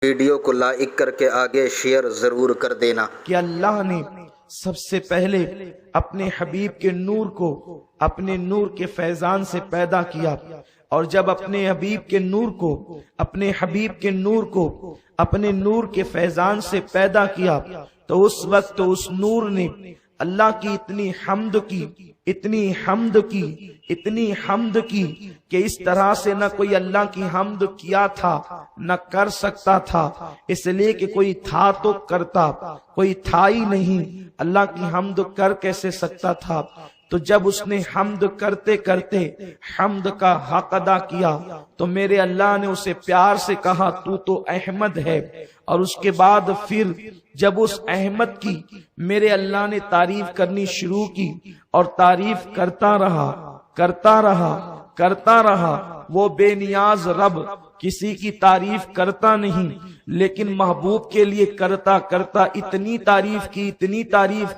Video کو like کر کے آگے شیئر ضرور کر دینا کہ اللہ نے سب سے پہلے اپنے حبیب کے نور کو اپنے نور کے فیضان سے پیدا کیا، اور جب اپنے حبیب کے نور کو اپنے نور کے فیضان سے پیدا کیا تو اس وقت اس نور نے اللہ کی اتنی حمد کی کہ اس طرح سے نہ کوئی اللہ کی حمد کیا تھا نہ کر سکتا تھا، اس لیے کہ کوئی تھا تو کرتا، کوئی تھا ہی نہیں، اللہ کی حمد کر کیسے سکتا تھا؟ تو جب اس نے حمد کرتے کرتے حمد کا حق ادا کیا تو میرے اللہ نے اسے پیار سے کہا تو احمد ہے، اور اس کے بعد پھر جب اس احمد کی میرے اللہ نے تعریف کرنی شروع کی اور تعریف کرتا رہا، وہ بے نیاز رب کسی کی تعریف کرتا نہیں، لیکن محبوب کے لیے کرتا اتنی تعریف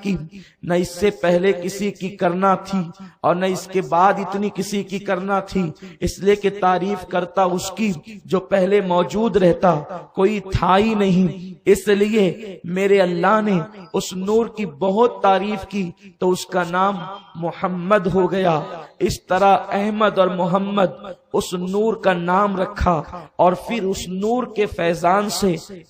کی نہ اس سے پہلے کسی کی کرنا تھی اور نہ اس کے بعد اتنی کسی کی کرنا تھی، اس لیے کہ تعریف کرتا اس کی جو پہلے موجود رہتا، کوئی تھا ہی نہیں، اس لیے میرے اللہ نے اس نور کی بہت تعریف کی تو اس کا نام محمد ہو گیا۔ اس طرح احمد اور محمد اس نور کا نام رکھا، اور پھر اس نور کے فیضان سے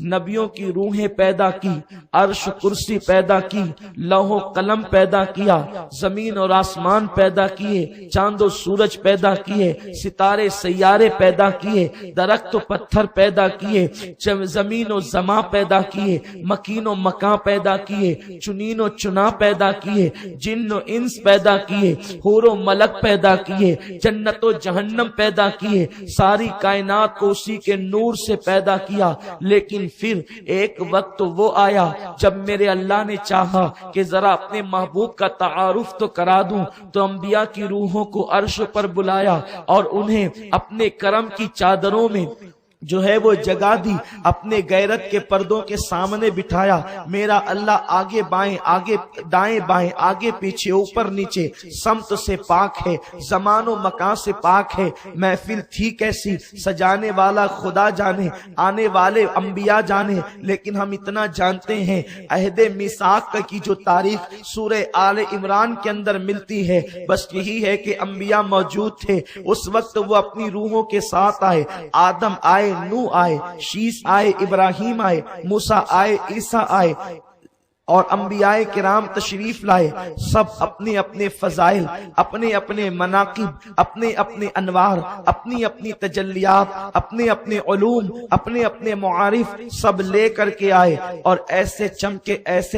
نبیوں کی روحیں پیدا کی، عرش کرسی پیدا کی، لوح و قلم پیدا کیا، زمین اور آسمان پیدا کیے، چاند و سورج پیدا کیے، ستارے سیارے پیدا کیے، درخت و پتھر پیدا کیے، زمین و زماں پیدا کیے، مکین و مکاں پیدا کیے، چنین و چنا پیدا کیے، جن و انس پیدا کیے، حور و ملک پیدا کیے، جنت و جہنم پیدا کیے، ساری کائنات کو اسی کے نور سے پیدا کیا۔ لیکن پھر ایک وقت وہ آیا جب میرے اللہ نے چاہا کہ ذرا اپنے محبوب کا تعارف تو کرا دوں، تو انبیاء کی روحوں کو عرش پر بلایا اور انہیں اپنے کرم کی چادروں میں جو ہے وہ جگہ دی، اپنے غیرت کے پردوں کے سامنے بٹھایا۔ میرا اللہ آگے بائیں، آگے دائیں بائیں، آگے پیچھے، اوپر نیچے سمت سے پاک ہے، زمان و مکان سے پاک ہے۔ محفل تھی کیسی، سجانے والا خدا جانے، آنے والے انبیاء جانے، لیکن ہم اتنا جانتے ہیں عہد میثاق کی جو تاریخ سورہ آل عمران کے اندر ملتی ہے، بس یہی ہے کہ انبیاء موجود تھے اس وقت، وہ اپنی روحوں کے ساتھ آئے، آدم آئے، نوح آئے، شیس آئے، ابراہیم آئے، موسیٰ آئے، عیسیٰ آئے، اور انبیاء کرام تشریف لائے، سب اپنے اپنے فضائل، اپنے اپنے مناقب، اپنے اپنے انوار، اپنی اپنی تجلیات، اپنے اپنے علوم، اپنے اپنے معارف سب لے کر کے آئے، اور ایسے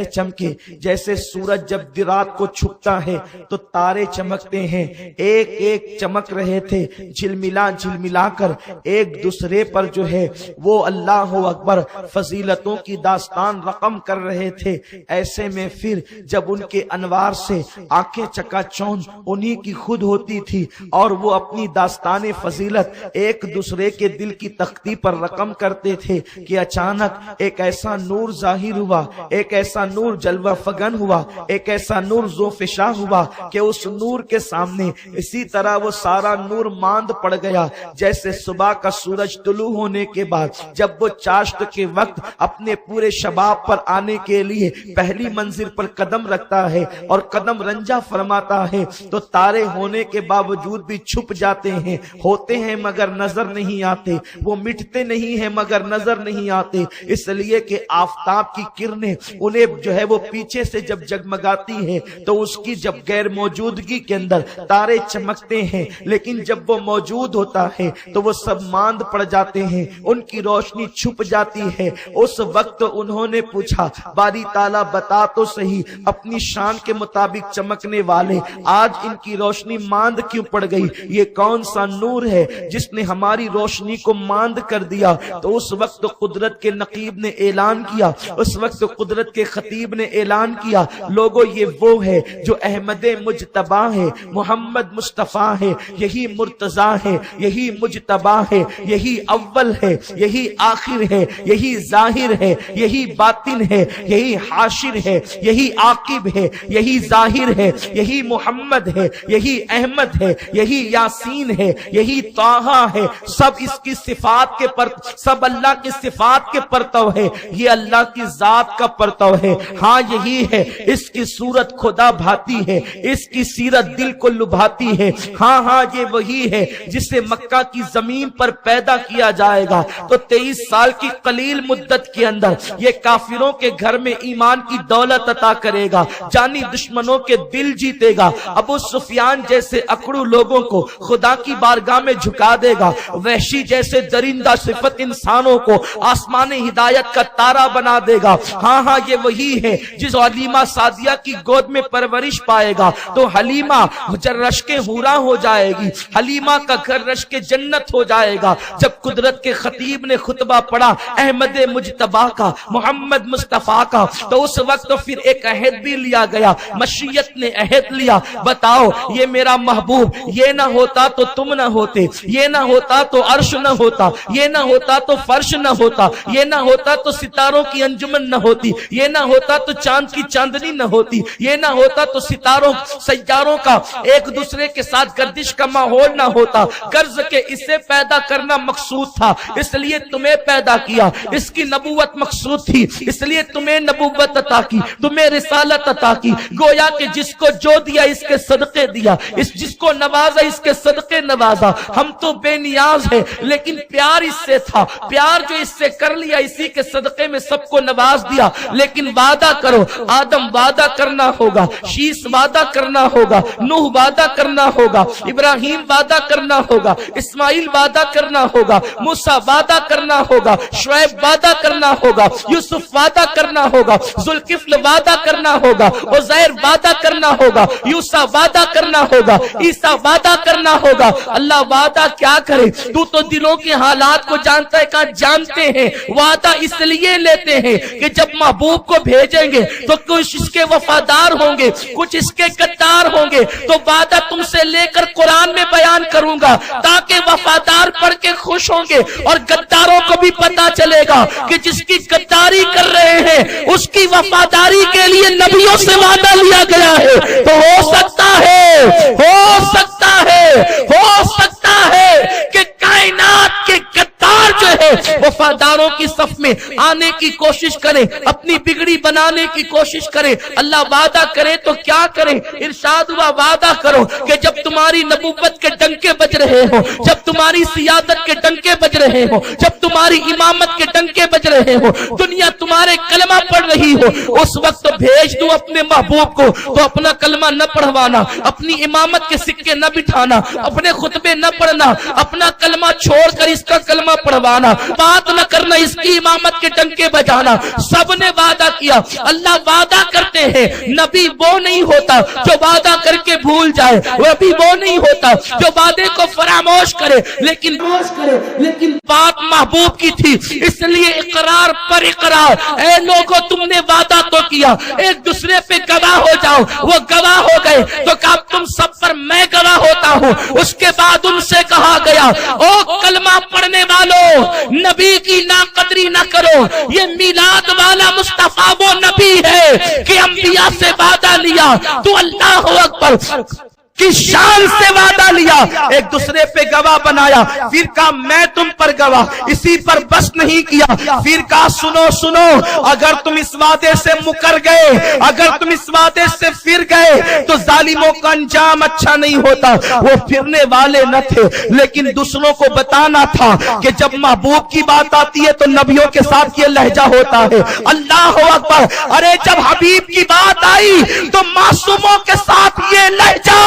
چمکے جیسے سورج جب رات کو چھپتا ہے تو تارے چمکتے ہیں، ایک ایک چمک رہے تھے، جھلملا کر ایک دوسرے پر جو ہے وہ اللہ اکبر فضیلتوں کی داستان رقم کر رہے تھے۔ ایسے میں پھر جب ان کے انوار سے آنکھیں چکا چوند انہی کی خود ہوتی تھی، اور وہ اپنی داستان فضیلت ایک دوسرے کے دل کی تختی پر رقم کرتے تھے کہ اچانک ایک ایسا نور ظاہر ہوا، ایک ایسا نور جلوہ فگن ہوا، ایک ایسا نور ذوفشاں ہوا کہ اس نور کے سامنے اسی طرح وہ سارا نور ماند پڑ گیا، جیسے صبح کا سورج طلوع ہونے کے بعد جب وہ چاشت کے وقت اپنے پورے شباب پر آنے کے لیے پہلی منزل پر قدم رکھتا ہے اور قدم رنجا فرماتا ہے، تو تارے ہونے کے باوجود بھی چھپ جاتے ہیں، ہوتے ہیں مگر نظر نہیں آتے، وہ مٹتے نہیں ہیں مگر نظر نہیں آتے، اس لیے کہ آفتاب کی کرنیں انہیں جو ہے وہ پیچھے سے جب جگمگاتی ہے تو اس کی جب غیر موجودگی کے اندر تارے چمکتے ہیں، لیکن جب وہ موجود ہوتا ہے تو وہ سب ماند پڑ جاتے ہیں، ان کی روشنی چھپ جاتی ہے۔ اس وقت انہوں نے پوچھا باری تعالیٰ بتا تو صحیح، اپنی شان کے مطابق چمکنے والے آج ان کی روشنی ماند کیوں پڑ گئی؟ یہ کون سا نور ہے جس نے ہماری روشنی کو ماند کر دیا؟ تو اس وقت قدرت کے نقیب نے اعلان کیا، اس وقت قدرت کے خطیب نے اعلان کیا، لوگو یہ وہ ہے جو احمد مجتبی ہے، محمد مصطفیٰ ہے، یہی مرتضیٰ ہے، یہی مجتبی ہے، یہی اول ہے، یہی آخر ہے، یہی ظاہر ہے، یہی باطن ہے، یہی हाशिर है, यही आकिब है, यही जाहिर है, यही मोहम्मद है, यही अहमद है, यही यासीन है, यही ताहा है। सब इसकी सिफात के पर, सब अल्लाह की सिफात के परतव है, ये अल्लाह की जात का परतव है। हाँ यही है, इसकी सूरत खुदा भाती है, इसकी सीरत दिल को लुभाती है। हाँ हाँ ये वही है जिसे मक्का की जमीन पर पैदा किया जाएगा तो 23 साल की कलील मुद्दत के अंदर ये काफिरों के घर में ईमान की दौलत अता करेगा, जानी दुश्मनों के दिल जीतेगा, अबू सुफियान जैसे अकड़ू लोगों को खुदा की बारगाह में झुका देगा, वहशी जैसे दरिंदा सिफत इंसानों को आसमान हिदायत का तारा बना देगा। हाँ हाँ ये वही है जिस हलीमा सादिया की गोद में परवरिश पाएगा तो हलीमा रश्के हूरा हो जाएगी, हलीमा का घर रश्के जन्नत हो जाएगा। जब कुदरत के खतीब ने खुतबा पढ़ा अहमद मुजतबा का, मोहम्मद मुस्तफा का, तो उस वक्त तो फिर एक अहद भी लिया गया, मशीयत ने अहद लिया, बताओ ये मेरा महबूब, ये ना होता तो तुम ना होते, ये ना होता तो अर्श ना होता, ये ना होता तो फर्श ना होता, ये ना होता तो सितारों की अंजुमन ना होती, ये ना होता तो चांद की चांदनी ना होती, ये ना होता तो सितारों सैयारों का एक दूसरे के साथ गर्दिश का माहौल ना होता। कर्ज के इसे पैदा करना मकसूद था इसलिए तुम्हें पैदा किया, इसकी नबूवत मकसूद थी इसलिए तुम्हें नबूवत अता की, तुम्हें रिसालत अता की। गोया कि जिसको जो दिया इसके सदके दिया, इस जिसको नवाजा इसके सदके नवाजा। हम तो बेनियाज है लेकिन प्यार इससे था, प्यार जो इससे कर लिया इसी के सदके में सबको नवाज दिया। लेकिन वादा करो, आदम वादा करना होगा, शीस वादा करना होगा, नूह वादा करना होगा, इब्राहिम वादा करना होगा, इस्माइल वादा करना होगा, मूसा वादा करना होगा, शुएब वादा करना होगा, यूसुफ वादा करना होगा, जुल्किफ्ल वादा करना होगा, उज़ैर वादा करना होगा, यूसा वादा करना होगा, ईसा वादा करना होगा। अल्लाह वादा क्या करे, तू तो दिलों के हालात को जानता है। कहा जानते हैं, वादा इसलिए लेते हैं कि जब महबूब को भेजेंगे तो कुछ इसके वफादार होंगे, कुछ इसके गद्दार होंगे। तो वादा तुमसे लेकर कुरान में बयान करूंगा ताकि वफादार पढ़ के खुश होंगे और गद्दारों को भी पता चलेगा कि जिसकी गद्दारी कर रहे हैं उसकी वफादारी के लिए नबियों से वादा लिया गया है। तो हो सकता है, हो सकता है, हो सकता है कि कायनात के गद्दार जो है वफादारों की सफ में आने की कोशिश करें, अपनी बिगड़ी बनाने की कोशिश करें। अल्लाह वादा करे तो क्या करें, इरशाद हुआ वादा करो कि जब तुम्हारी नबुव्वत के डंके बज रहे हो, जब तुम्हारी सियादत के डंके बज रहे हो, जब तुम्हारी इमामत के डंके बज रहे हो, दुनिया तुम्हारे कलमा पढ़ रही हो, उस वक्त तो भेज दो अपने महबूब को। तो अपना कलमा न पढ़वाना, अपनी इमामत के सिक्के न बिठाना, अपने खुतबे न पढ़ना, अपना कलमा छोड़कर इसका कलमा पढ़वाना, बात न करना, इसकी इमामत के डंके बजाना। सबने वादा किया। अल्लाह वादा करते हैं, नबी वो नहीं होता जो वादा करके भूल जाए, नबी वो नहीं होता जो वादे को फरामोश करे, लेकिन बात महबूब की थी इसलिए इकरार पर इकरार। ऐ लोगों तुमने वादा तो किया, एक दूसरे पे गवाह हो जाओ। वो गवाह हो गए तो कहा तुम सब पर मैं गवाह होता हूँ। उसके बाद उनसे कहा गया, ओ कलमा पढ़ने वालों, नबी की नाकदरी न करो। ये मिलाद वाला मुस्तफा वो नबी है कि अंबिया से वादा लिया तो अल्लाह अकबर की शान से वादा लिया, एक दूसरे पे गवाह बनाया। फिर कहा मैं तुम पर गवाह, इसी पर बस नहीं किया, फिर कहा सुनो सुनो, अगर तुम इस वादे से मुकर गए, अगर तुम इस वादे से फिर गए तो जालिमों का अंजाम अच्छा नहीं होता। वो फिरने वाले न थे लेकिन दूसरों को बताना था कि जब महबूब की बात आती है तो नबियों के साथ ये लहजा होता है। अल्लाह अकबर। अरे जब हबीब की बात आई तो मासूमों के साथ ये लहजा,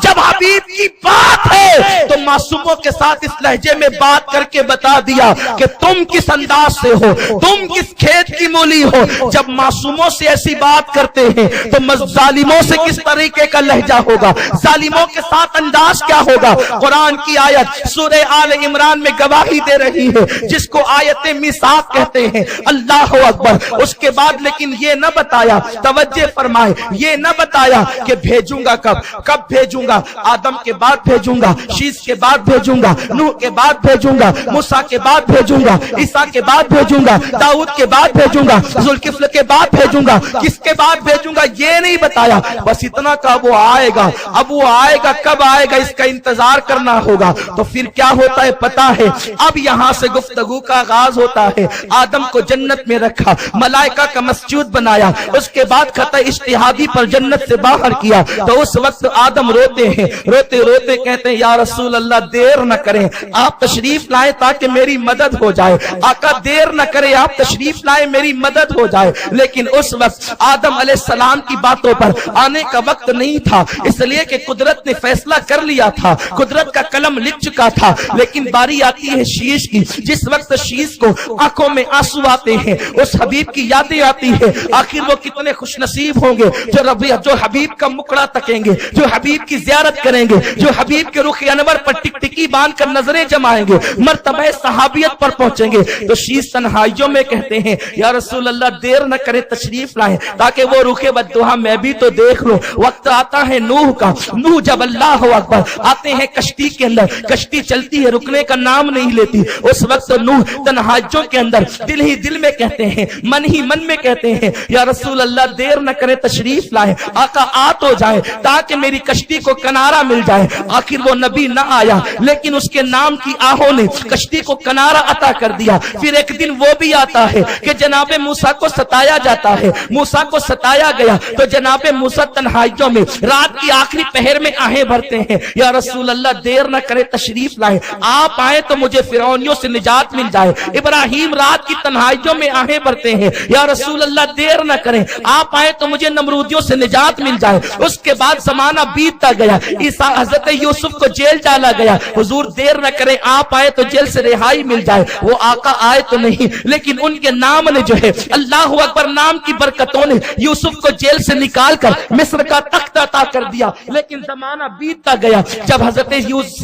जब हबीब की बात है तो मासूमों के साथ इस लहजे में बात करके बता दिया कि तुम किस अंदाज से हो, तुम किस खेत की मूली हो। जब मासूमों से ऐसी बात करते हैं तो जालिमों से किस तरीके का लहजा होगा, जालिमों के साथ अंदाज क्या होगा। कुरान की आयत सूरह आल इमरान में गवाही दे रही है जिसको आयत मिसाक कहते हैं। अल्लाह अकबर। उसके बाद लेकिन ये न बताया, तवज्जो फरमाए, ये न बताया कि भेजूंगा कब, कब भेजूंगा, आदम के बाद भेजूंगा, शीश के बाद भेजूंगा, नूह के बाद भेजूंगा, मूसा के बाद भेजूंगा, ईसा के बाद भेजूंगा, दाऊद के बाद भेजूंगा, जुल्किफ्ल के बाद भेजूंगा, किसके बाद भेजूंगा ये नहीं बताया, बस इतना का वो आएगा। अब वो आएगा, कब आएगा इसका इंतजार करना होगा। तो फिर क्या होता है पता है, अब यहां से गुफ्तगू का आगाज होता है। आदम को जन्नत में रखा, मलाइका का मस्जिद बनाया, उसके बाद खता इज्तिहादी पर जन्नत से बाहर किया। तो उस वक्त आदम रोते हैं, रोते रोते कहते हैं या रसूल अल्लाह देर न करें, आप तशरीफ लाए ताकि मेरी मदद हो जाए। आका देर न करें, आप तशरीफ लाए मेरी मदद हो जाए। लेकिन उस वक्त आदम अलैहिस्सलाम की बातों पर आने का वक्त नहीं था, इसलिए कि कुदरत ने फैसला कर लिया था, कुदरत का कलम लिख चुका था। लेकिन बारी आती है शीश की, जिस वक्त शीश को आंखों में आंसू आते हैं, उस हबीब की यादें आती है। आखिर वो कितने खुशनसीब होंगे जो हबीब का मुकड़ा तकेंगे, जो हबीब की जियारत करेंगे, जो हबीब के रुख अनवर पर टिकटिकी बांध कर नजरें जमाएंगे, मर्तबे सहाबियत पर पहुंचेंगे। तो शीश तन्हाइयों में कहते हैं या रसूल अल्लाह देर न करे, तशरीफ लाए ताकि वो रुखे बद्दुआ मैं भी तो देख लूं। वक्त आता है नूह का, नूह जब अल्लाह अकबर आते हैं कश्ती के अंदर, कश्ती चलती है, रुकने का नाम नहीं लेती। उस वक्त नूह तन्हाइयों के अंदर दिल ही दिल में कहते हैं, मन ही मन में कहते हैं या रसूल अल्लाह देर न करे, तशरीफ लाए, आका आ तो जाए ताकि मेरी कश्ती को किनारा मिल जाए। आखिर वो नबी न आया, लेकिन उसके नाम की आहों ने कश्ती को किनारा अता कर दिया। फिर एक दिन वो भी आता है कि जनाबे मूसा को सताया जाता है, मूसा को सताया गया तो जनाबे मूसा तन्हाइयों में रात की आखिरी पहर में आहें भरते हैं या रसूल अल्लाह देर न करे, तशरीफ लाए, आप आए तो मुझे फिरौनियों से निजात मिल जाए। इब्राहिम रात की तन्हाइयों में आहें भरते हैं या रसूल अल्लाह देर न करें, आप आए तो मुझे नमरूदियों से निजात मिल जाए। उसके बाद जमाना बीतता गया, ईसा हजरत यूसुफ को जेल डाला गया, हुजूर देर न करें, आप आए तो जेल से रिहाई मिल जाए। वो आका आए तो नहीं, लेकिन उनके नाम ने जो है अल्लाह अकबर नाम की बरकतों ने यूसुफ को जेल से निकाल कर मिस्र का तख्त अता कर दिया। लेकिन जमाना बीतता गया, जब हजरत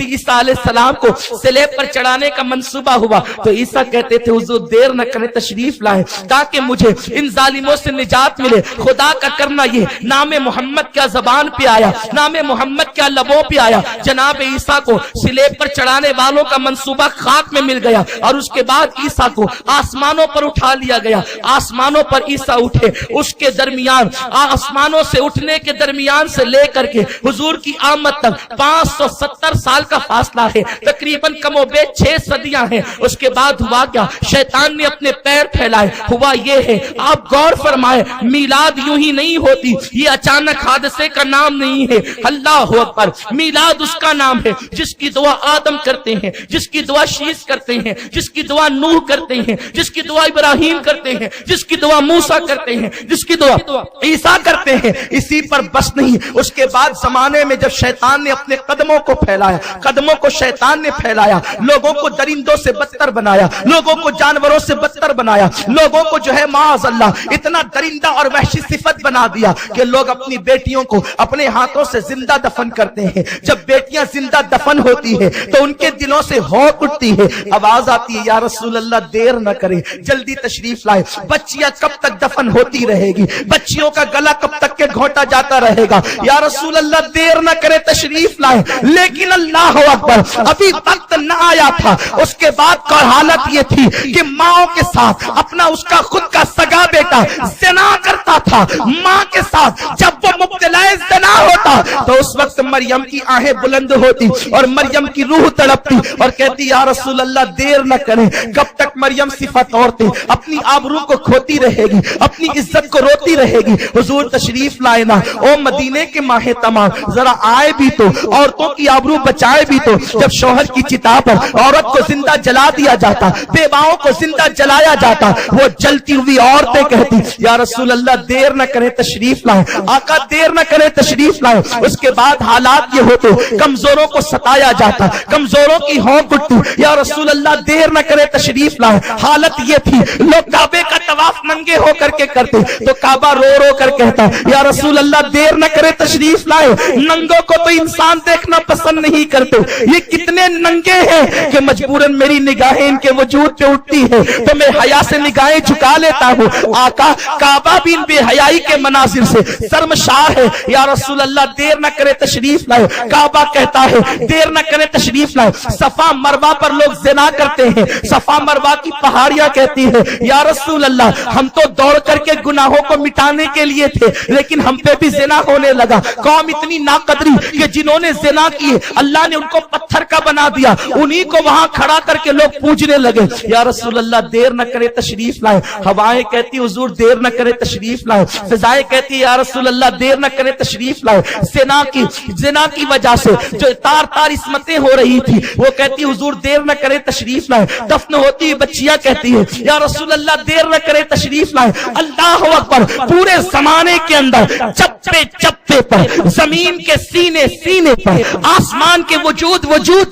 ईसा अलैहिस्सलाम को स्लेब पर चढ़ाने का मंसूबा हुआ तो ईसा कहते थे हुजूर देर न करें, तशरीफ लाए ताकि मुझे इन जालिमों से निजात मिले। खुदा का करना ये, नाम मोहम्मद क्या जबान पे आया, नाम मोहम्मद क्या लबों पे आया। जनाब ईसा को स्लेब पर चढ़ाने वालों का मंसूबा खाक में मिल गया और उसके बाद ईसा को आसमानों पर उठा लिया गया। आसमानों पर ईसा उठे, उसके दरमियान आसमानों से उठने के दरमियान से लेकर के हुजूर की आमद तक 570 साल का फासला है, तकरीबन कमोबेश 6 सदियां हैं। उसके बाद हुआ क्या, शैतान ने अपने पैर फैलाए। हुआ ये है, आप गौर फरमाए, मीलाद यूं ही नहीं होती, ये अचानक हादसे का नाम नहीं है। अल्लाह अकबर, मीलाद उसका नाम है जिसकी दुआ आदम करते हैं, जिसकी दुआ शीश करते हैं, जिसकी दुआ नूह करते हैं, जिसकी दुआ इब्राहिम करते हैं, जिसकी दुआ मूसा करते हैं, जिसकी दुआ ईसा करते हैं। इसी पर बस नहीं, उसके बाद जमाने में जब शैतान ने अपने कदमों को फैलाया, कदमों को शैतान ने फैलाया, लोगों को दरिंदों से बदतर बनाया, लोगों को जानवरों से बदतर बनाया, लोगों को जो है माअज़ल्लाह इतना दरिंदा और वहशी सिफत बना दिया कि लोग अपनी बेटियों को अपने हाथों से जिंदा दफन करते हैं। जब बेटियां जिंदा दफन होती है तो उनके दिलों से हौक उठती है, आवाज आती है या रसूल अल्लाह देर न करें, जल्दी तशरीफ लाए। बच्चियां कब तक दफन होती रहेगी, बच्चियों का गला कब तक के घोटा जाता रहेगा, या रसूल अल्लाह देर न करे, तशरीफ लाए। लेकिन अल्लाह अकबर, अभी वक्त न आया था। उसके बाद का हालत ये थी कि माओ के साथ अपना उसका खुद का सगा बेटा ज़िना करता था, माँ के साथ जब वो मुब्तलाए ज़िना होता तो उस वक्त मरियम की आहें बुलंद होती और मरियम की रूह तड़पती और कहती या रसूल अल्लाह देर न करें। कब तक मरियम सिफत औरतें अपनी आबरू को खोती रहेगी, अपनी इज्जत को रोती रहेगी। हुजूर तशरीफ लाए ना, ओ मदीने के माहे तमाम, जरा आए भी तो, औरतों की आबरू बचाए भी तो। जब शौहर की चिता पर औरत को जिंदा जला दिया जाता, बेवाओं को जिंदा जलाया जाता, वो जलती हुई औरतें कहती या रसूल अल्लाह देर न करें, तशरीफ लाए, आका देर न करें, तशरीफ लाए। उसके बाद हालात ये होते, कमजोरों को सताया जाता, कमजोरों की हौक उठती, या रसूल अल्लाह देर न करें, तशरीफ लाए। हालत ये थी, लोग काबे का तवाफ नंगे होकर के करते तो काबा रो रो कर कहता या रसूल अल्लाह देर न करे, तशरीफ लाए। नंगों को तो इंसान देखना पसंद नहीं करते, ये कितने नंगे हैं कि मजबूरन मेरी निगाहें इनके वजूद पे उठती है तो मैं हया से निगाहें झुका लेता हूँ। आका काबा भी इन بے حیائی کے مناظر سے شرمشار ہے. یا رسول اللہ دیر نہ کرے تشریف لائے. کعبہ کہتا ہے دیر نہ کرے تشریف لائے. صفا مروہ پر لوگ زنا کرتے ہیں. صفا مروہ کی پہاڑیاں کہتی ہے یا رسول اللہ ہم تو دوڑ کر کے گناہوں کو مٹانے کے لیے تھے لیکن ہم پہ بھی زنا ہونے لگا. قوم اتنی ناقدری کہ جنہوں نے زنا کیے اللہ نے ان کو پتھر کا بنا دیا, انہی کو وہاں کھڑا کر کے لوگ پوجنے لگے. یا رسول اللہ دیر نہ کرے تشریف لائے. ہوائیں کہتی حضور دیر نہ کرے تشریف لائے. فضائیں کہتی یا رسول اللہ دیر نہ کرے تشریف لائے. زنا کی وجہ سے جو تار تار عصمتیں ہو رہی تھی وہ کہتی حضور دیر نہ کرے تشریف لائے. دفن ہوتی ہوئی بچیاں کہتی ہے یا رسول اللہ دیر نہ کرے تشریف لائے. اللہ اکبر. پورے زمانے کے اندر چپے چپے پر, زمین کے سینے سینے پر, آسمان کے وجود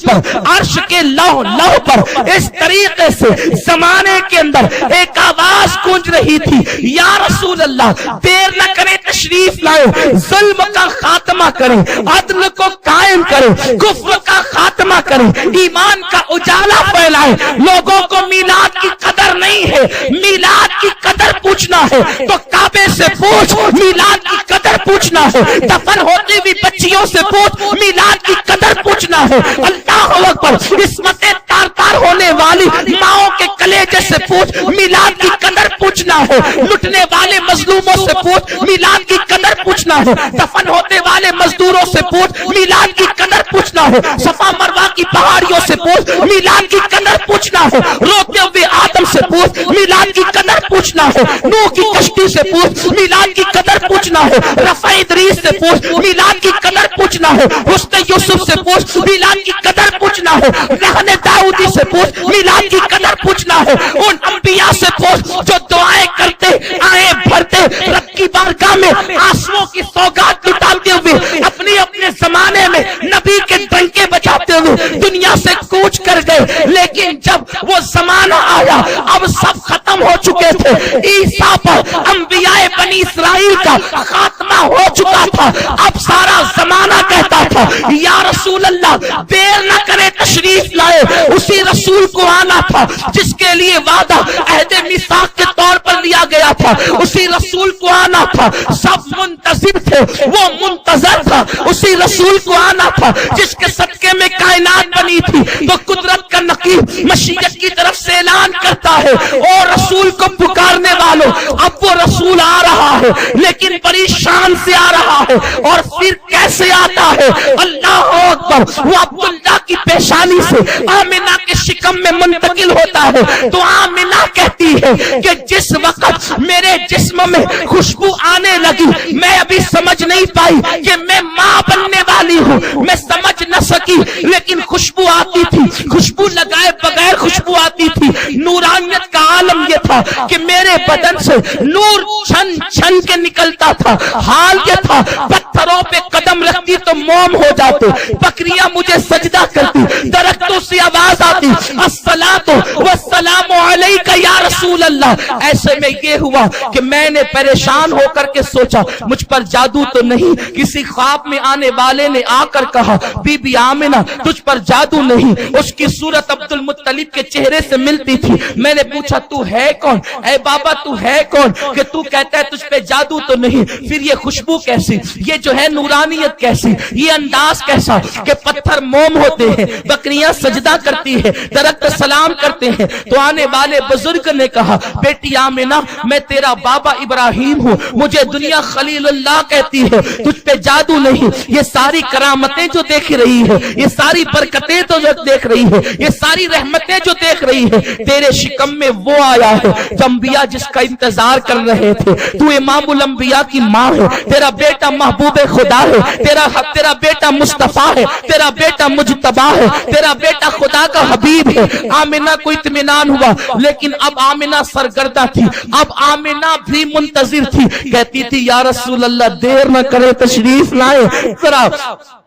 پر, عرش کے لوح لوح پر اس طریقے سے زمانے کے اندر ایک آواز گونج رہی تھی یا رسول اللہ دیر نہ کرے تشریف لائے. ظلم کا خاتمہ کریں, عدل کو قائم کریں, کفر کا خاتمہ کریں, ایمان کا اجالا پھیلائیں. لوگوں کو میلاد کی قدر نہیں ہے, میلاد کی قدر پوچھنا ہے تو کعبے سے پوچھ. میلاد کی قدر پوچھنا ہے دفن ہوتی ہوئی بچیوں سے پوچھ. میلاد کی قدر پوچھنا ہے اللہ اکبر عصمتیں تار تار ہونے والی ماؤں کے کلیجے سے پوچھ. میلاد کی قدر پوچھنا ہے لٹنے والے مظلوموں سے پوچھ. میلاد کی قدر پوچھنا ہے دفن ہونے والے مزدوروں سے پوچھ. میلاد کی قدر پوچھنا ہے صفا مروہ کی پہاڑیوں سے پوچھ. میلاد کی قدر پوچھنا ہے روتے ہوئے آدم سے پوچھ. میلاد کی قدر پوچھنا ہے نوح کی کشتی سے پوچھ. میلاد کی قدر پوچھنا ہے رفع ادریس سے پوچھ. میلاد کی قدر پوچھنا ہے حسن یوسف سے پوچھ. میلاد کی قدر پوچھنا ہے رہن داؤدی سے پوچھ. میلاد کی قدر پوچھنا ہے ان انبیاء سے پوچھ جو دعائیں کرتے آئے بھرتے رب کی بارگاہ میں آنسوؤں کی سوگات لٹاتے ہوئے اپنے اپنے زمانے میں نبی کے ڈنکے بجاتے ہوئے دنیا سے کوچ کر گئے. لیکن جب وہ زمانہ آیا اب سب ختم ہو چکے تھے. عیسیٰ پر انبیاء بنی اسرائیل کا خاتمہ ہو چکا تھا. اب سارا زمانہ کہتا تھا یا رسول اللہ دیر نہ کرے تشریف لائے. اسی رسول کو آنا تھا جس کے لیے وعدہ عہد میثاق کے طور پر لیا گیا تھا. اسی رسول کو آنا تھا. سب منتظر تھے, وہ منتظر تھا. اسی رسول کو آنا تھا جس کے صدقے میں کائنات بنی تھی. تو قدرت کا نقیب مشیت کی طرف سے اعلان کرتا ہے اور رسول کو پکارنے والوں اب وہ رسول آ رہا ہے لیکن بڑی شان سے آ رہا ہے. اور پھر کیسے آتا ہے اللہ اکبر. وہ عبداللہ کی پیشانی سے آمنہ کے شکم میں منتقل ہوتا ہے. تو آمنہ کہتی ہے کہ جس وقت میرے جسم میں خوشبو آنے لگی میں ابھی سمجھ نہیں پائی کہ میں ماں بننے والی ہوں. میں سمجھ نہ سکی لیکن خوشبو آتی تھی. خوشبو لگائے بغیر خوشبو آتی تھی. نورانیت کا عالم یہ تھا کہ میرے بدن سے نور چھن چھن کے نکلتا تھا. حال یہ تھا پتھروں پہ قدم رکھتی تو موم ہو جاتے, بکریاں مجھے سجدہ کرتی, درختوں سے آواز آتی الصلاۃ والسلام علیک یا رسول اللہ. ایسے میں یہ ہوا کہ میں نے پریشان ہو کر کے سوچا مجھ پر جادو تو نہیں. کسی خواب میں آنے والے نے آ کر کہا بی بی آمنہ تجھ پر جادو نہیں. اس کی صورت عبد المطلب کے چہرے سے ملتی تھی. میں نے پوچھا تو ہے کون؟ اے بابا تو ہے کون کہ تو کہتا ہے تجھ پہ جادو تو نہیں؟ پھر یہ خوشبو کیسی, یہ جو ہے نورانیت کیسی, یہ انداز کیسا کہ پتھر موم ہوتے ہیں, بکریاں سجدہ کرتی ہے, درخت سلام کرتے ہیں. تو آنے والے بزرگ نے کہا بیٹی آمنہ میں تیرا بابا ابراہیم ہوں, مجھے دنیا خلیل اللہ کہتی ہے, تجھ پہ جادو نہیں. یہ ساری کرامتیں جو دیکھ رہی ہے, یہ ساری برکتیں تو جو دیکھ رہی ہے, یہ ساری رحمتیں جو دیکھ رہی ہے, تیرے شکم میں وہ آیا ہے جو انبیاء جس کا انتظار کر رہے تھے. تو امام الانبیاء کی ماں ہے, تیرا بیٹا محبوب خدا ہے, تیرا بیٹا مصطفیٰ ہے, تیرا بیٹا مجتبی ہے, تیرا بیٹا خدا کا حبیب ہے. آمنہ کو اطمینان ہوا لیکن اب آمنہ سرگردہ تھی. اب آمنہ بھی منتظر تھی. کہتی تھی یا رسول اللہ دیر نہ کرے تشریف لائے. ذرا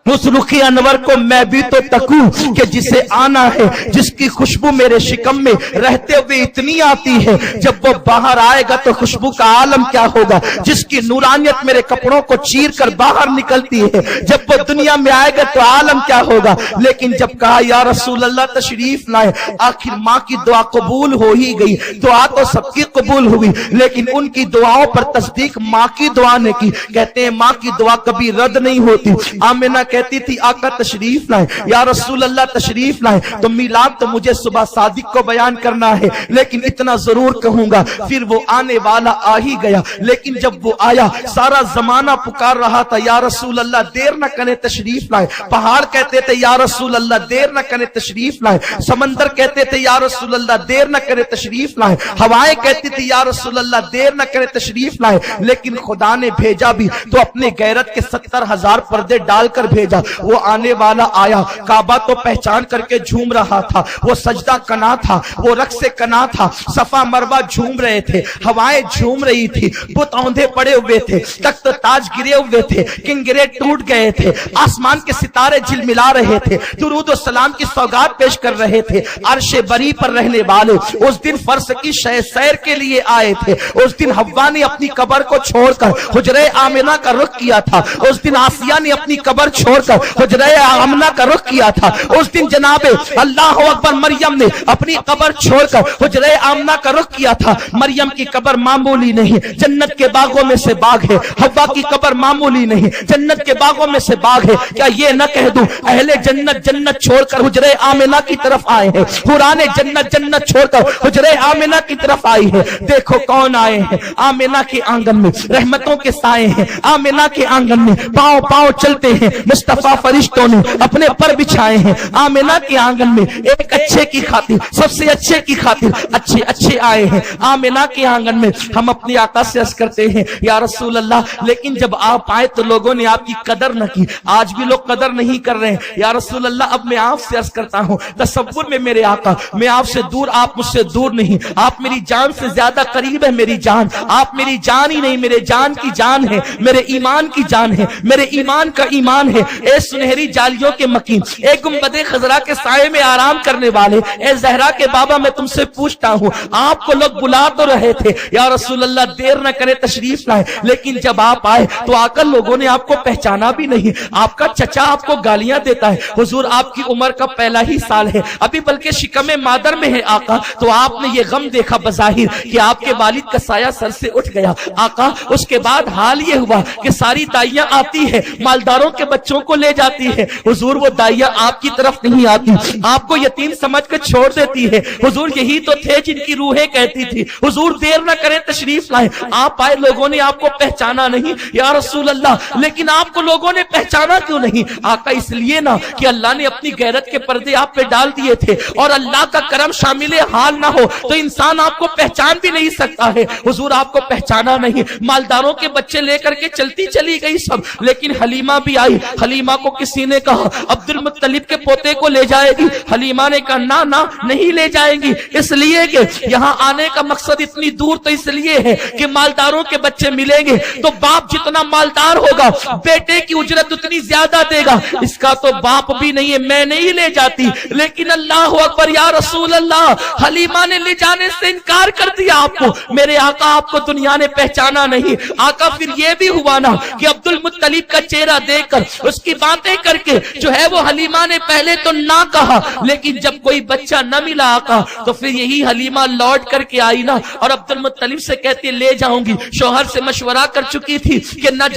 उस रुखी अनवर को मैं भी तो तकूं कि जिसे आना है, जिसकी खुशबू मेरे शिकम में रहते हुए इतनी आती है, जब वो बाहर आएगा तो खुशबू का आलम क्या होगा। जिसकी नूरानियत मेरे कपड़ों को चीर कर बाहर निकलती है, जब वो दुनिया में आएगा तो आलम क्या होगा। लेकिन जब कहा या रसूल अल्लाह तशरीफ लाए, आखिर माँ की दुआ कबूल हो ही गई। दुआ तो सबकी कबूल हुई, लेकिन उनकी दुआओं पर तस्दीक माँ की दुआ ने की। कहते हैं माँ की दुआ कभी रद्द नहीं होती। आमिना कहती थी आका तशरीफ लाए, या रसूल अल्लाह तशरीफ लाए, तो मिलाद तो मुझे सुबह सादिक को बयान करना है, लेकिन इतना जरूर कहूंगा। फिर वो आने वाला आ ही गया, लेकिन जब वो आया सारा जमाना पुकार रहा था या रसूल अल्लाह देर न करें तशरीफ लाए। पहाड़ कहते थे या रसूल अल्लाह देर न करें तशरीफ लाए, समंदर कहते थे या रसूल अल्लाह देर न करें तशरीफ लाए, हवाएं कहती थी या रसूल अल्लाह देर न करें तशरीफ लाए। लेकिन खुदा ने भेजा भी तो अपने गैरत के 70,000 पर्दे डालकर भेजा। वो आने वाला आया, काबा तो पहचान करके झूम रहा था, वो सजदा कना था, वो रक्स से कना था, सफा मरवा झूम रहे थे, हवाएं झूम रही थी, बुत औंधे पड़े हुए थे, तख्त ताज गिरे हुए थे, किंगरे टूट गए थे, आसमान के सितारे झिलमिला रहे थे, दुरूद और सलाम की सौगात पेश कर रहे थे। अर्शे बरी पर रहने वाले उस दिन फर्श की सैर के लिए आए थे। उस दिन हव्वा ने अपनी कब्र को छोड़कर हुजरे आमिना का रुख किया था। उस दिन आसिया ने अपनी कब्र छोड़कर हुजरे आमना का रुख किया था। उस दिन जनाबे अल्लाह अकबर मरियम ने अपनी कब्र छोड़कर हुजरे आमना का रुख किया था। मरियम की कब्र मामूली नहीं, जन्नत के बागों में से बाग है। हव्वा की कब्र मामूली नहीं, जन्नत के बागों में से बाग है। क्या ये न कह दूं अहले जन्नत जन्नत छोड़कर हुजरे आमिना की तरफ आए हैं, हुराने जन्नत जन्नत छोड़कर हुजरे आमिना की तरफ आई है। देखो कौन आए हैं, आमिना के आंगन में रहमतों के साए हैं। आमिना के आंगन में पांव पांव चलते हैं, मुस्तफा फरिश्तों ने अपने पर बिछाए हैं। आमिना के आंगन में एक अच्छे की खातिर, सबसे अच्छे की खातिर अच्छे अच्छे आए हैं। आमिना के आंगन में हम अपने आका से अर्ज करते हैं या रसूल अल्लाह, लेकिन जब आप आए तो लोगों ने आपकी कदर न की। आज भी लोग कदर नहीं कर रहे हैं। या रसूल अल्लाह, अब मैं आपसे अर्ज करता हूं, तसव्वुर में मेरे आका, मैं आपसे दूर, आप मुझसे दूर नहीं। आप मेरी जान से ज्यादा करीब है मेरी जान। आप मेरी जान ही नहीं, मेरे जान की जान है, मेरे ईमान की जान है, मेरे ईमान का ईमान है। ए सुनहरी जालियों के मकीन, ए गुंबदे खजरा के साये में आराम करने वाले, ए जहरा के बाबा, मैं तुमसे पूछता हूँ, आपको लोग बुला तो रहे थे या रसूल अल्लाह देर न करे तशरीफ लाए, लेकिन जब आप आए तो आकर लोगों ने आपको पहचाना भी नहीं। आपका चचा आपको गालियां देता है। हुजूर आपकी उम्र का पहला ही साल है, अभी बल्कि शिकमे मादर में है आका। तो आपने ये गम देखा बज़ाहिर कि आपके वालिद का साया सर से उठ गया आका। उसके बाद हाल ये हुआ कि सारी दाइयां आती है, मालदारों के बच्चों को ले जाती है। हुजूर वो दाइयां आपकी तरफ नहीं आती, आपको यतीम समझ कर छोड़ देती है। हुजूर यही तो थे जिनकी रूहें कहती थी हुजूर देर न करें तशरीफ लाए। आप आए, लोगों ने आपको पहचाना नहीं या रसूल अल्लाह, लेकिन आपको लोगों ने पहचाना क्यों नहीं आका? इसलिए ना कि अल्लाह ने अपनी गैरत के पर्दे आप पे डाल दिए थे, और अल्लाह का करम शामिल हाल ना हो तो इंसान आपको पहचान भी नहीं सकता है। हुजूर आपको पहचाना नहीं, मालदारों के बच्चे लेकर के चलती चली गई सब, लेकिन हलीमा भी आई। हलीमा को किसी ने कहा अब्दुल मुत्तलिब के पोते को ले जाएगी। हलीमा ने कहा ना ना नहीं ले जाएंगी, इसलिए कि यहाँ आने का मकसद इतनी दूर तो इसलिए है कि मालदारों के बच्चे मिलेंगे तो बाप जितना मालदार होगा बेटे की उजरत उतनी ज्यादा देगा। इसका तो बाप भी नहीं है, मैं नहीं ले जाती। लेकिन अल्लाह अकबर या रसूल अल्लाह, हलीमा ने ले जाने से इनकार कर दिया आपको। मेरे आका आपको दुनिया ने पहचाना नहीं आका। फिर ये भी हुआ ना कि अब्दुल मुत्तलिब का चेहरा देखकर उसकी बातें करके जो है वो हलीमा ने पहले तो ना कहा, लेकिन जब कोई बच्चा न मिला आका तो फिर यही हलीमा लौट करके आई ना, और अब्दुल मुत्तलिब से कहती ले जाऊंगी। शौहर से मशवरा कर चुकी थी कि न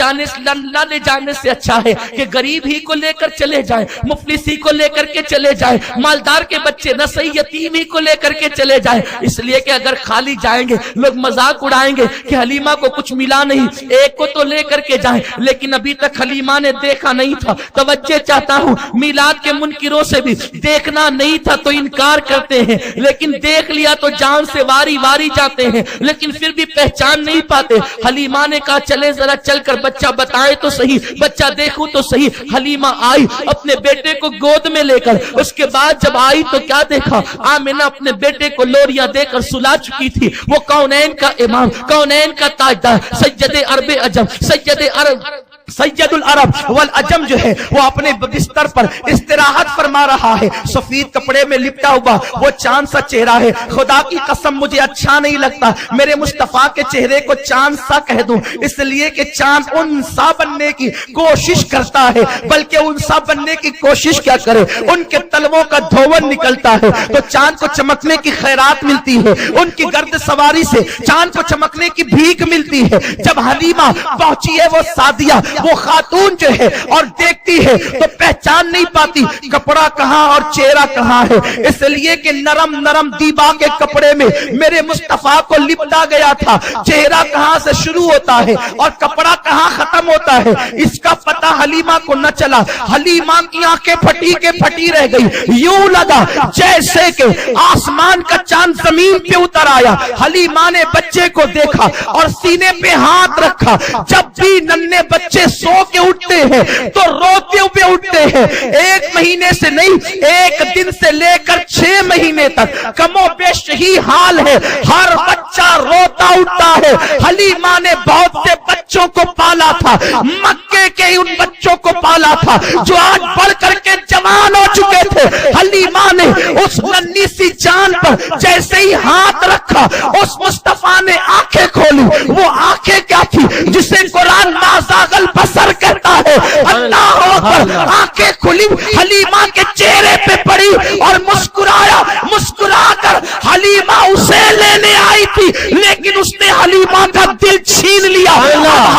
ले जाने से अच्छा है कि गरीब ही को लेकर चले जाए, मुफलिस ही को लेकर के चले जाए, मालदार के बच्चे न सही यतीम ही को लेकर के चले जाए। इसलिए कि अगर खाली जाएंगे लोग मजाक उड़ाएंगे कि हलीमा को कुछ मिला नहीं, एक को तो लेकर के जाए। लेकिन अभी तक हलीमा ने देखा नहीं था। तवज्जो चाहता हूँ, मिलाद के मुनकिरों से भी देखना नहीं था तो इनकार करते हैं, लेकिन देख लिया तो जान से वारी वारी जाते हैं, लेकिन फिर भी पहचान नहीं पाते। हलीमा ने कहा चले जरा चलकर बच्चा बताए तो सही, बच्चा देखूं तो सही। हलीमा आई अपने बेटे को गोद में लेकर। उसके बाद जब आई तो क्या देखा, आमिना अपने बेटे को लोरियां देकर सुला चुकी थी। वो कौनैन का इमाम, कौनैन का ताजदार, सैयदे अरब अजम, सैयदे अरब سید العرب والعجم جو ہے وہ اپنے بستر پر استراحت فرما رہا ہے، سفید کپڑے میں لپٹا ہوا وہ چاند سا چہرہ ہے. خدا کی قسم مجھے اچھا نہیں لگتا میرے مصطفیٰ کے چہرے کو چاند سا کہہ دوں، اس لیے کہ چاند ان سا بننے کی کوشش کرتا ہے، بلکہ ان سا بننے کی کوشش کیا کرے، ان کے تلووں کا دھون نکلتا ہے تو چاند کو چمکنے کی خیرات ملتی ہے، ان کی گرد سواری سے چاند کو چمکنے کی بھیک ملتی ہے. جب حلیمہ پہنچی ہے وہ سعدیہ وہ خاتون جو ہے اور دیکھتی ہے تو پہچان نہیں پاتی کپڑا کہاں اور چہرہ کہاں ہے، اس لیے کہ نرم نرم دیبا کے کپڑے میں میرے مصطفیٰ کو لپٹا گیا تھا. چہرہ کہاں سے شروع ہوتا ہے اور کپڑا کہاں ختم ہوتا ہے اس کا پتہ حلیمہ کو نہ چلا. حلیمہ کی آنکھیں پھٹی کے پھٹی رہ گئی، یوں لگا جیسے کہ آسمان کا چاند زمین پہ اتر آیا. حلیمہ نے بچے کو دیکھا اور سینے پہ ہاتھ رکھا. جب بھی ننھے بچے سو کے اٹھتے ہیں تو روتے ہوئے اٹھتے ہیں، 1 مہینے سے نہیں 1 دن سے لے کر 6 مہینے تک کم و بیش یہی حال ہے، ہر بچہ روتا اٹھتا ہے. حلیمہ نے بہت سے بچوں کو پالا تھا، مکے کے ان بچوں کو پالا تھا جو آج بڑھ کر کے جوان ہو چکے تھے. حلیمہ نے اس ننھی سی جان پر جیسے ہی ہاتھ رکھا اس مصطفیٰ نے آنکھیں کھولی. وہ آنکھیں کیا تھی جسے قرآن ما زاغ البصر کہتا ہے، اللہ اکبر. آنکھیں کھلی حلیمہ کے چہرے پہ پڑی اور مسکرایا. مسکرا کر حلیمہ اسے لینے آئی تھی لیکن اس نے حلیمہ کا دل چھین لیا.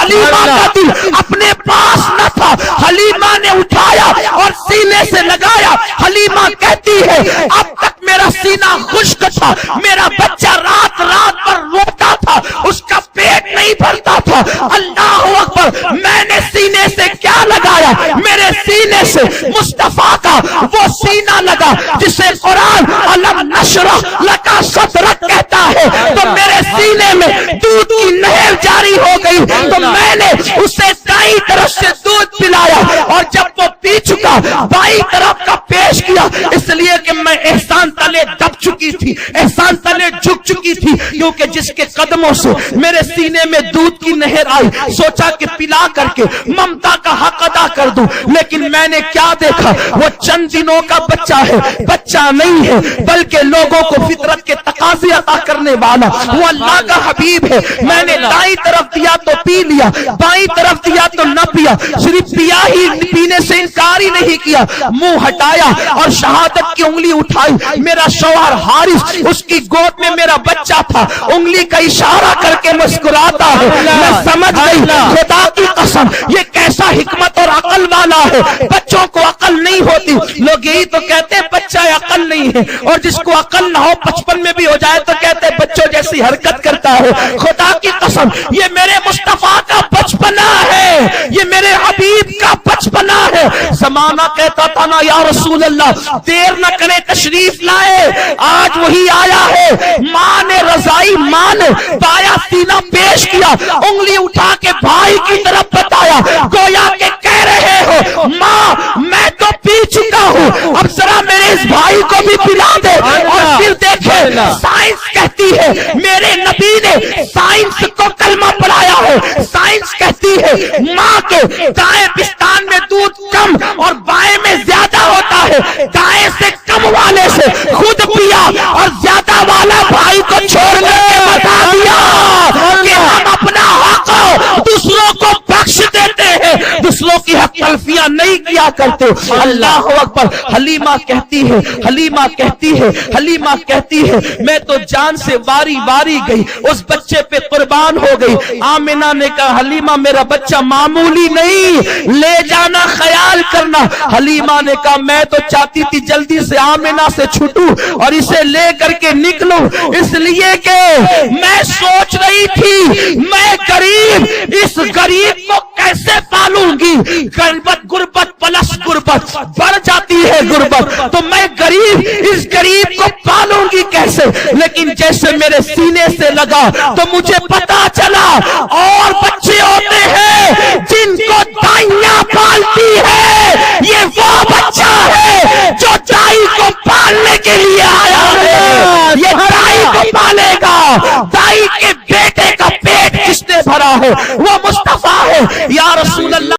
حلیمہ کا دل اپنے پاس نہ تھا، حلیمہ نے اٹھایا اور سینے سے لگایا. حلیمہ کہتی ہے اب تک میرا سینہ خشک تھا، میرا بچہ رات رات پر روتا تھا، اس کا پیٹ نہیں بھرتا تھا. اللہ اکبر، میں نے سینے سے کیا لگایا؟ میرے سینے سے مصطفیٰ کا وہ سینہ لگا جسے قرآن علم نشرح لکا صدرک کہتا ہے. تو میرے سینے میں دودھ کی نہر جاری ہو گئی تو میں نے اسے دائیں طرف سے دودھ پلایا اور جب وہ پی چکا بائیں طرف کا پیش کیا، اس لیے کہ میں احسان تلے دب چکی تھی، احسان تلے جھک چکی تھی، کیونکہ جس کے قدموں سے میرے سینے میں دودھ کی نہر آئی سوچا کہ پلا کر کے ممتا کا حق ادا کر دوں. لیکن میں نے کیا دیکھا، وہ چند دنوں کا بچہ ہے، بچہ نہیں ہے بلکہ لوگوں کو فطرت کے تقاضے عطا کرنے والا وہ اللہ کا حبیب ہے. میں نے دائیں طرف دیا تو پی لیا، بائیں طرف دیا تو نہ پیا، صرف پیا ہی پینے سے انکار ہی نہیں کیا. منہ ہٹایا اور شہادت کی انگلی اٹھائی. میرا شوہر حارث اس کی گود میں میرا بچہ تھا، انگلی کا اشارہ کر کے مسکراتا ہے. میں سمجھ گئی خدا کی قسم یہ کیسا حکمت اور عقل والا ہے. بچوں کو عقل نہیں ہوتی، لوگ یہی تو کہتے ہیں بچہ عقل نہیں ہے، اور جس کو عقل نہ ہو 55 میں بھی ہو جائے تو کہتے ہیں بچوں جیسی حرکت کرتا ہے. خدا کی قسم یہ میرے مصطفیٰ کا بچپنا ہے، یہ میرے حبیب کا بچپنا ہے. زمانہ کہتا تھا نا یا رسول اللہ دیر نہ کرے تشریف لائے، آج وہی آیا ہے. ماں نے رضائی، ماں نے بایا سینہ پیش کیا، انگلی اٹھا کے بھائی کی طرف بتایا، گویا کہ کہہ رہے ہو ماں میں تو پی چکا ہوں، اب ذرا میرے اس بھائی کو بھی پلا دے. اور پھر دیکھے سائنس کہتی ہے، میرے نبی نے سائنس کو کلمہ پڑھایا ہے. سائنس کہتی ہے ماں کے دائیں پستان میں دودھ کم اور بائیں میں زیادہ ہوتا ہے، دائیں سے کم والے سے خود پیا اور زیادہ والا بھائی کو چھوڑ کے بتا دیا کہ ہم اپنا حق دوسروں کو بخش دیتے ہیں، دوسروں کی حق تلفیاں نہیں کیا کرتے. اللہ اکبر. حلیمہ کہتی ہے، حلیمہ کہتی ہے، حلیمہ کہتی ہے میں تو جان سے واری واری گئی، اس بچے پہ قربان ہو گئی. آمنہ نے کہا حلیمہ میرا بچہ معمولی نہیں، لے جانا خیال کرنا. حلیمہ نے کہا میں تو چاہتی تھی جلدی سے آمنہ سے چھوٹوں اور اسے لے کر کے نکلوں، اس لیے کہ میں سوچ رہی تھی میں غریب، اس غریب کو کیسے پالوں گی. غربت پلس غربت بڑھ جاتی ہے غربت، تو میں غریب اس غریب کو پالوں گی کیسے. لیکن جیسے میرے سینے سے لگا تو مجھے پتا چلا اور بچے ہوتے ہیں جن کو دائیاں پالتی ہے، یہ وہ بچہ ہے جو دائی کو پالنے کے لیے آیا ہے. یہ دائی کو پالے گا. دائی کے بیٹے کا پیٹ کس نے بھرا ہے؟ وہ مصطفیٰ ہے.